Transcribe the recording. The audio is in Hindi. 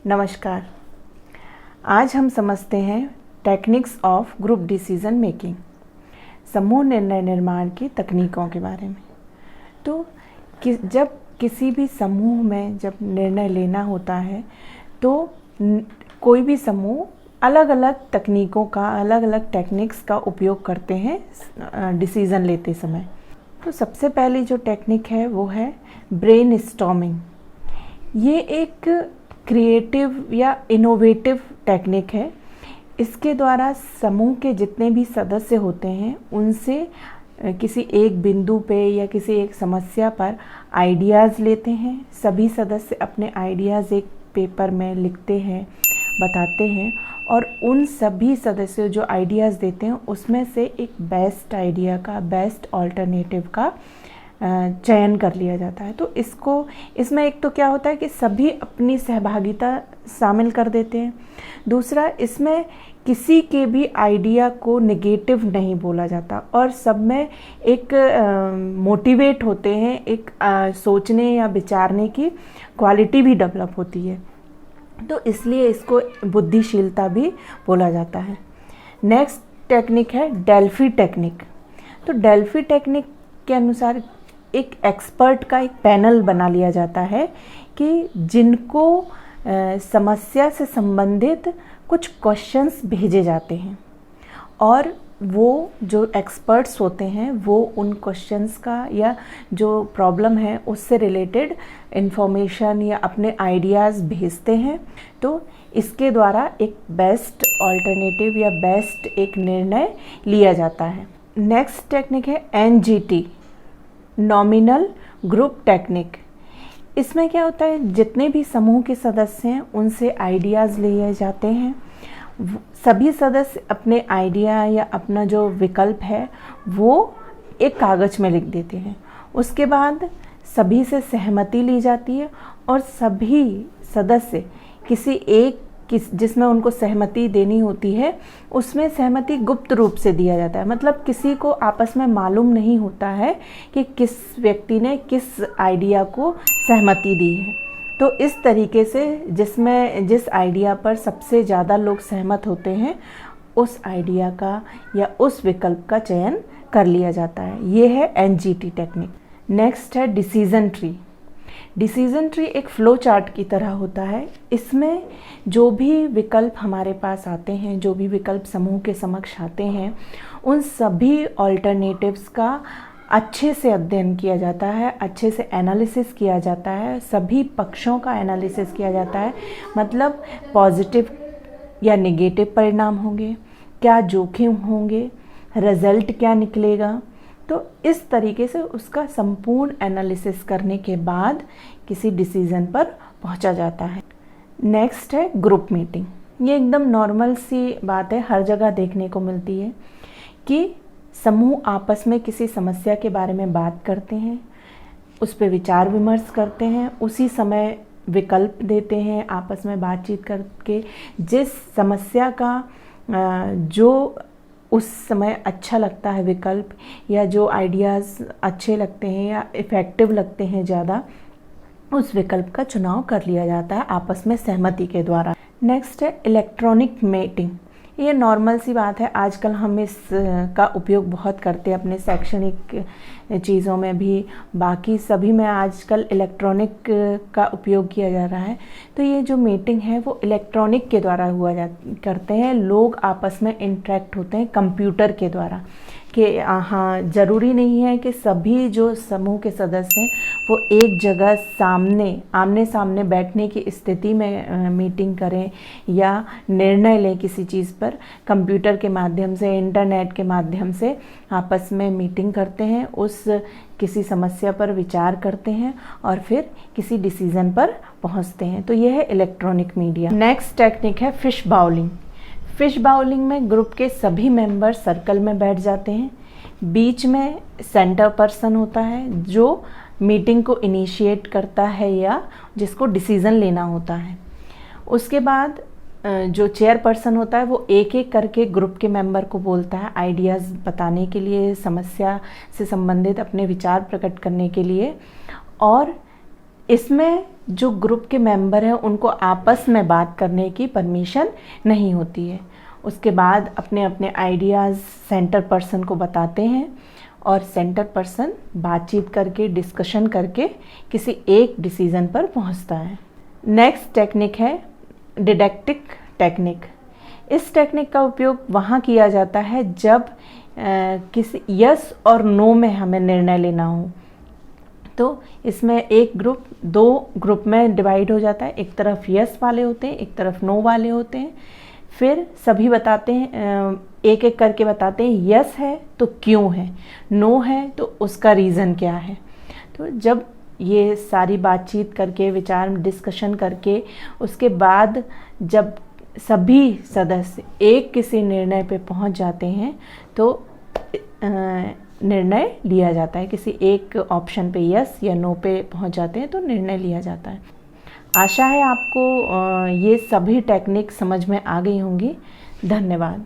नमस्कार। आज हम समझते हैं techniques of group decision making, समूह निर्णय निर्माण की तकनीकों के बारे में। तो जब किसी भी समूह में जब निर्णय लेना होता है तो कोई भी समूह अलग अलग तकनीकों का, अलग अलग टेक्निक्स का उपयोग करते हैं डिसीज़न लेते समय। तो सबसे पहली जो टेक्निक है वो है ब्रेनस्टॉर्मिंग। ये एक क्रिएटिव या इनोवेटिव टेक्निक है। इसके द्वारा समूह के जितने भी सदस्य होते हैं उनसे किसी एक बिंदु पे या किसी एक समस्या पर आइडियाज़ लेते हैं। सभी सदस्य अपने आइडियाज़ एक पेपर में लिखते हैं, बताते हैं और उन सभी सदस्यों जो आइडियाज़ देते हैं उसमें से एक बेस्ट आइडिया का, बेस्ट ऑल्टरनेटिव का चयन कर लिया जाता है। तो इसमें एक तो क्या होता है कि सभी अपनी सहभागिता शामिल कर देते हैं। दूसरा, इसमें किसी के भी आइडिया को नेगेटिव नहीं बोला जाता और सब में एक मोटिवेट होते हैं, एक सोचने या विचारने की क्वालिटी भी डेवलप होती है। तो इसलिए इसको बुद्धिशीलता भी बोला जाता है। नेक्स्ट टेक्निक है डेल्फी टेक्निक। तो डेल्फी टेक्निक के अनुसार एक एक्सपर्ट का एक पैनल बना लिया जाता है कि जिनको समस्या से संबंधित कुछ क्वेश्चंस भेजे जाते हैं और वो जो एक्सपर्ट्स होते हैं वो उन क्वेश्चंस का या जो प्रॉब्लम है उससे रिलेटेड इंफॉर्मेशन या अपने आइडियाज़ भेजते हैं। तो इसके द्वारा एक बेस्ट ऑल्टरनेटिव या बेस्ट एक निर्णय लिया जाता है। नेक्स्ट टेक्निक है NGT, नॉमिनल ग्रुप टेक्निक। इसमें क्या होता है, जितने भी समूह के सदस्य हैं उनसे आइडियाज़ लिए जाते हैं। सभी सदस्य अपने आइडिया या अपना जो विकल्प है वो एक कागज़ में लिख देते हैं। उसके बाद सभी से सहमति ली जाती है और सभी सदस्य किसी एक जिसमें उनको सहमति देनी होती है उसमें सहमति गुप्त रूप से दिया जाता है। मतलब किसी को आपस में मालूम नहीं होता है कि किस व्यक्ति ने किस आइडिया को सहमति दी है। तो इस तरीके से जिस आइडिया पर सबसे ज़्यादा लोग सहमत होते हैं उस आइडिया का या उस विकल्प का चयन कर लिया जाता है। ये है NGT टेक्निक। नेक्स्ट है डिसीजन ट्री। डिसीजन ट्री एक फ्लो चार्ट की तरह होता है। इसमें जो भी विकल्प हमारे पास आते हैं, जो भी विकल्प समूह के समक्ष आते हैं, उन सभी ऑल्टरनेटिव्स का अच्छे से अध्ययन किया जाता है, अच्छे से एनालिसिस किया जाता है, सभी पक्षों का एनालिसिस किया जाता है। मतलब पॉजिटिव या नेगेटिव परिणाम होंगे, क्या जोखिम होंगे, रिजल्ट क्या निकलेगा। तो इस तरीके से उसका संपूर्ण एनालिसिस करने के बाद किसी डिसीज़न पर पहुंचा जाता है। नेक्स्ट है ग्रुप मीटिंग। ये एकदम नॉर्मल सी बात है, हर जगह देखने को मिलती है कि समूह आपस में किसी समस्या के बारे में बात करते हैं, उस पर विचार विमर्श करते हैं, उसी समय विकल्प देते हैं, आपस में बातचीत करके जिस समस्या का जो उस समय अच्छा लगता है विकल्प या जो आइडियाज़ अच्छे लगते हैं या इफ़ेक्टिव लगते हैं ज़्यादा, उस विकल्प का चुनाव कर लिया जाता है आपस में सहमति के द्वारा। नेक्स्ट है इलेक्ट्रॉनिक मीटिंग। ये नॉर्मल सी बात है, आजकल हम इसका उपयोग बहुत करते हैं अपने शैक्षणिक चीज़ों में भी, बाकी सभी में आजकल इलेक्ट्रॉनिक का उपयोग किया जा रहा है। तो ये जो मीटिंग है वो इलेक्ट्रॉनिक के द्वारा करते हैं। लोग आपस में इंटरेक्ट होते हैं कंप्यूटर के द्वारा कि हाँ, ज़रूरी नहीं है कि सभी जो समूह के सदस्य हैं वो एक जगह आमने सामने बैठने की स्थिति में मीटिंग करें या निर्णय लें किसी चीज़ पर। कंप्यूटर के माध्यम से, इंटरनेट के माध्यम से आपस में मीटिंग करते हैं, उस किसी समस्या पर विचार करते हैं और फिर किसी डिसीज़न पर पहुंचते हैं। तो यह है इलेक्ट्रॉनिक मीडिया। नेक्स्ट टेक्निक है फिश बाउलिंग। फिश बाउलिंग में ग्रुप के सभी मेंबर सर्कल में बैठ जाते हैं। बीच में सेंटर पर्सन होता है जो मीटिंग को इनिशिएट करता है या जिसको डिसीज़न लेना होता है। उसके बाद जो चेयर पर्सन होता है वो एक एक करके ग्रुप के मेंबर को बोलता है आइडियाज़ बताने के लिए, समस्या से संबंधित अपने विचार प्रकट करने के लिए। और इसमें जो ग्रुप के मेंबर हैं उनको आपस में बात करने की परमिशन नहीं होती है। उसके बाद अपने अपने आइडियाज़ सेंटर पर्सन को बताते हैं और सेंटर पर्सन बातचीत करके डिस्कशन करके किसी एक डिसीज़न पर पहुंचता है। नेक्स्ट टेक्निक है डिडक्टिक टेक्निक। इस टेक्निक का उपयोग वहाँ किया जाता है जब किसी यस और नो में हमें निर्णय लेना हो। तो इसमें एक ग्रुप दो ग्रुप में डिवाइड हो जाता है, एक तरफ यस वाले होते हैं, एक तरफ नो वाले होते हैं। फिर सभी बताते हैं, एक एक करके बताते हैं यस है तो क्यों है, नो है तो उसका रीज़न क्या है। तो जब ये सारी बातचीत करके विचार डिस्कशन करके उसके बाद जब सभी सदस्य एक किसी निर्णय पे पहुंच जाते हैं तो निर्णय लिया जाता है। किसी एक ऑप्शन पे यस या नो पे पहुंच जाते हैं तो निर्णय लिया जाता है। आशा है आपको ये सभी टेक्निक समझ में आ गई होंगी। धन्यवाद।